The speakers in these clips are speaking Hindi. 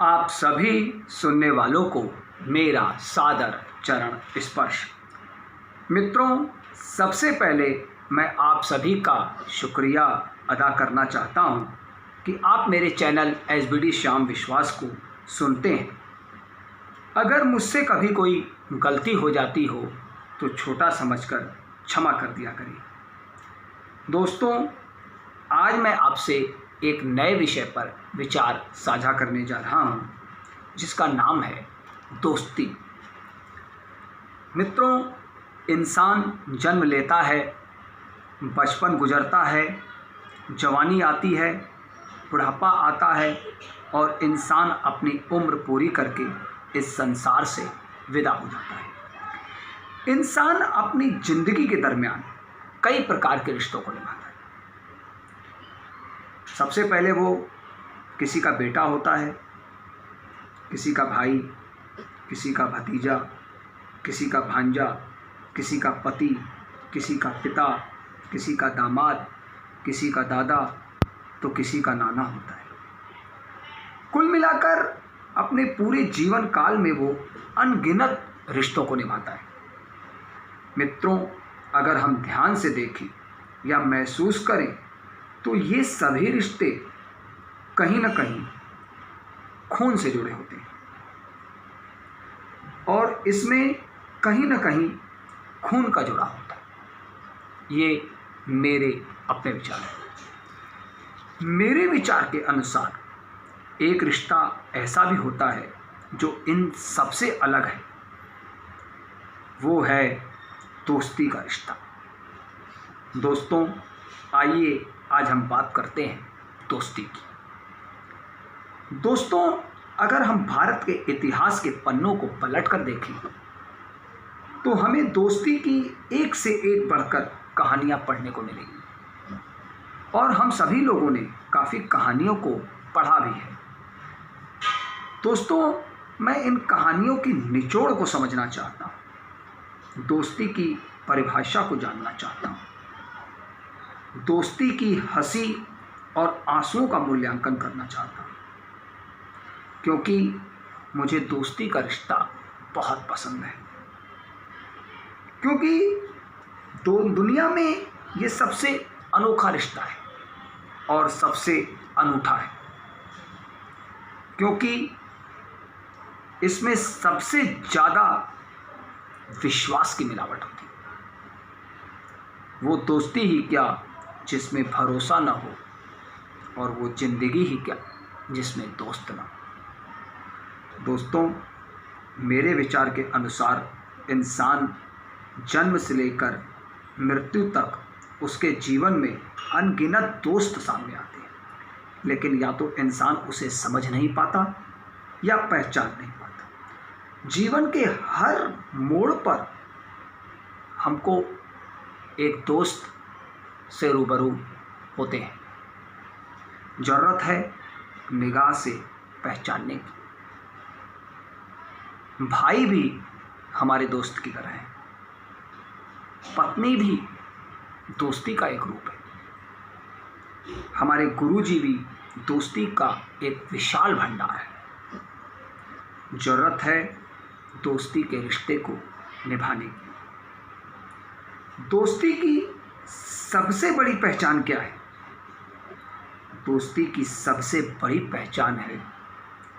आप सभी सुनने वालों को मेरा सादर चरण स्पर्श। मित्रों, सबसे पहले मैं आप सभी का शुक्रिया अदा करना चाहता हूं कि आप मेरे चैनल SBD श्याम विश्वास को सुनते हैं। अगर मुझसे कभी कोई गलती हो जाती हो तो छोटा समझकर क्षमा कर दिया करें। दोस्तों, आज मैं आपसे एक नए विषय पर विचार साझा करने जा रहा हूं, जिसका नाम है दोस्ती। मित्रों, इंसान जन्म लेता है, बचपन गुजरता है, जवानी आती है, बुढ़ापा आता है और इंसान अपनी उम्र पूरी करके इस संसार से विदा हो जाता है। इंसान अपनी जिंदगी के दरमियान कई प्रकार के रिश्तों को निभाता है। सबसे पहले वो किसी का बेटा होता है, किसी का भाई, किसी का भतीजा, किसी का भांजा, किसी का पति, किसी का पिता, किसी का दामाद, किसी का दादा, तो किसी का नाना होता है। कुल मिलाकर अपने पूरे जीवन काल में वो अनगिनत रिश्तों को निभाता है। मित्रों, अगर हम ध्यान से देखें या महसूस करें तो ये सभी रिश्ते कहीं ना कहीं खून से जुड़े होते हैं और इसमें कहीं ना कहीं खून का जुड़ा होता है। ये मेरे अपने विचार हैं। मेरे विचार के अनुसार एक रिश्ता ऐसा भी होता है जो इन सबसे अलग है, वो है दोस्ती का रिश्ता। दोस्तों, आइए आज हम बात करते हैं दोस्ती की। दोस्तों, अगर हम भारत के इतिहास के पन्नों को पलटकर देखें तो हमें दोस्ती की एक से एक बढ़कर कहानियां पढ़ने को मिलेंगी और हम सभी लोगों ने काफ़ी कहानियों को पढ़ा भी है। दोस्तों, मैं इन कहानियों की निचोड़ को समझना चाहता हूँ, दोस्ती की परिभाषा को जानना चाहता हूँ, दोस्ती की हंसी और आंसुओं का मूल्यांकन करना चाहता हूँ, क्योंकि मुझे दोस्ती का रिश्ता बहुत पसंद है। क्योंकि दुनिया में ये सबसे अनोखा रिश्ता है और सबसे अनूठा है, क्योंकि इसमें सबसे ज़्यादा विश्वास की मिलावट होती है। वो दोस्ती ही क्या जिसमें भरोसा न हो, और वो ज़िंदगी ही क्या जिसमें दोस्त न हो। दोस्तों, मेरे विचार के अनुसार इंसान जन्म से लेकर मृत्यु तक उसके जीवन में अनगिनत दोस्त सामने आते हैं, लेकिन या तो इंसान उसे समझ नहीं पाता या पहचान नहीं पाता। जीवन के हर मोड़ पर हमको एक दोस्त से रूबरू होते हैं। ज़रूरत है निगाह से पहचानने की। भाई भी हमारे दोस्त की तरह है, पत्नी भी दोस्ती का एक रूप है, हमारे गुरुजी भी दोस्ती का एक विशाल भंडार है। ज़रूरत है दोस्ती के रिश्ते को निभाने की। दोस्ती की सबसे बड़ी पहचान क्या है? दोस्ती की सबसे बड़ी पहचान है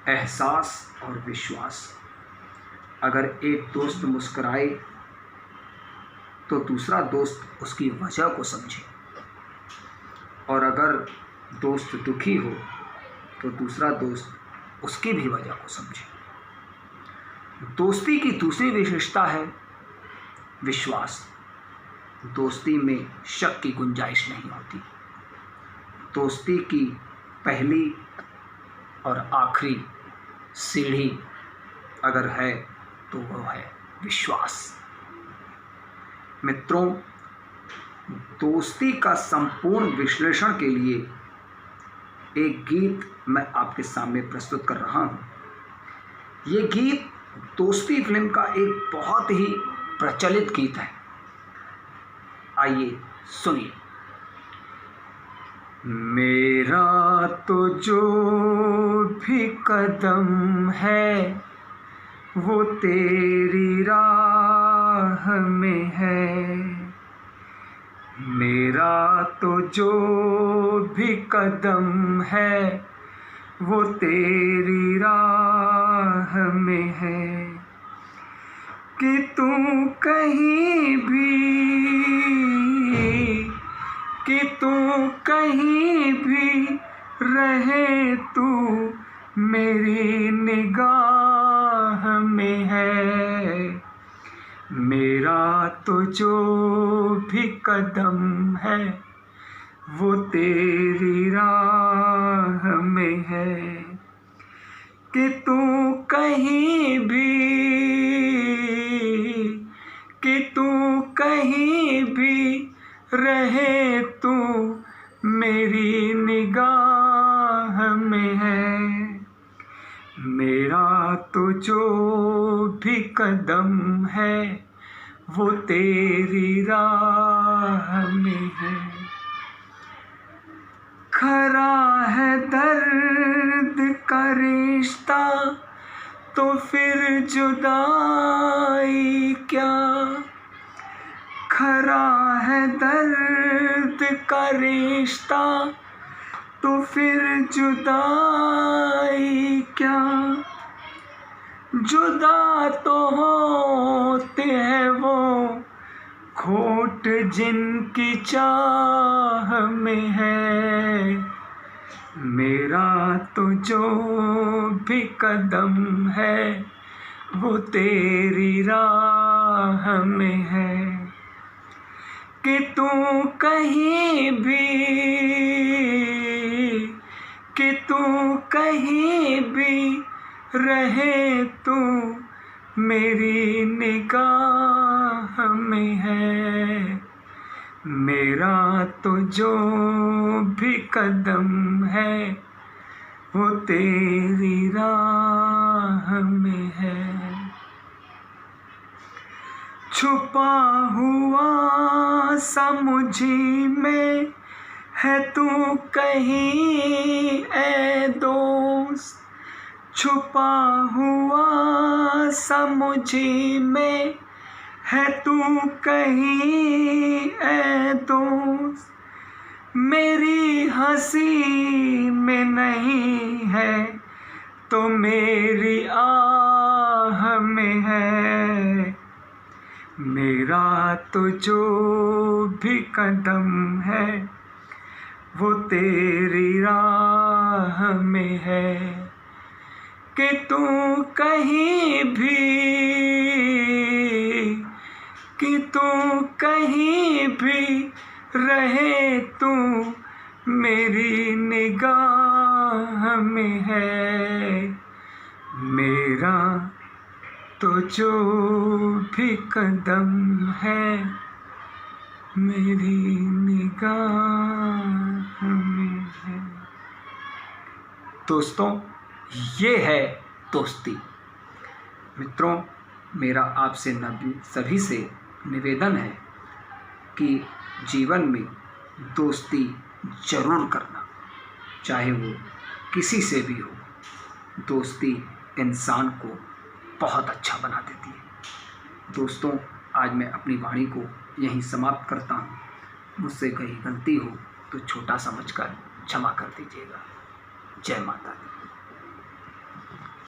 एहसास और विश्वास। अगर एक दोस्त मुस्कुराए तो दूसरा दोस्त उसकी वजह को समझे, और अगर दोस्त दुखी हो तो दूसरा दोस्त उसकी भी वजह को समझे। दोस्ती की दूसरी विशेषता है विश्वास। दोस्ती में शक की गुंजाइश नहीं होती। दोस्ती की पहली और आखिरी सीढ़ी अगर है तो वो है विश्वास। मित्रों, दोस्ती का संपूर्ण विश्लेषण के लिए एक गीत मैं आपके सामने प्रस्तुत कर रहा हूँ। ये गीत दोस्ती फिल्म का एक बहुत ही प्रचलित गीत है। आइए सुनिए। मेरा तो जो भी कदम है वो तेरी राह में है। मेरा तो जो भी कदम है वो तेरी राह में है। कि तू कहीं भी, कि तू कहीं भी रहे, तू मेरी निगाह में है। मेरा तो जो भी कदम है वो तेरी राह में है। कि तू कहीं भी, कि तू कहीं भी रहे, तू मेरी निगाह में है। मेरा तो जो भी कदम है वो तेरी राह में है। खरा है दर्द का रिश्ता तो फिर जुदाई क्या। खरा है दर्द का रिश्ता तो फिर जुदाई क्या। जुदा तो होते हैं वो खोट जिनकी चाह में है। मेरा तो जो भी कदम है वो तेरी राह में है। कि तू कहीं भी, कि तू कहीं भी रहे, तू मेरी निगाह में है। मेरा तो जो भी कदम है वो तेरी राह में है। छुपा हुआ सा मुझी में है तू कहीं ऐ दोस्त। छुपा हुआ सा मुझी में है तू कहीं ऐ दोस्त। मेरी हंसी में नहीं है तो मेरी आह में है। मेरा तो जो भी कदम है वो तेरी राह में है। कि तू कहीं भी, कि तू कहीं भी रहे, तू मेरी निगाह में है। मेरा तो जो भी कदम है मेरी निगाह में है। दोस्तों, ये है दोस्ती। मित्रों, मेरा आपसे सभी से निवेदन है कि जीवन में दोस्ती जरूर करना, चाहे वो किसी से भी हो। दोस्ती इंसान को बहुत अच्छा बना देती है। दोस्तों, आज मैं अपनी वाणी को यहीं समाप्त करता हूँ। मुझसे कहीं गलती हो तो छोटा समझकर क्षमा कर दीजिएगा। जय माता दी।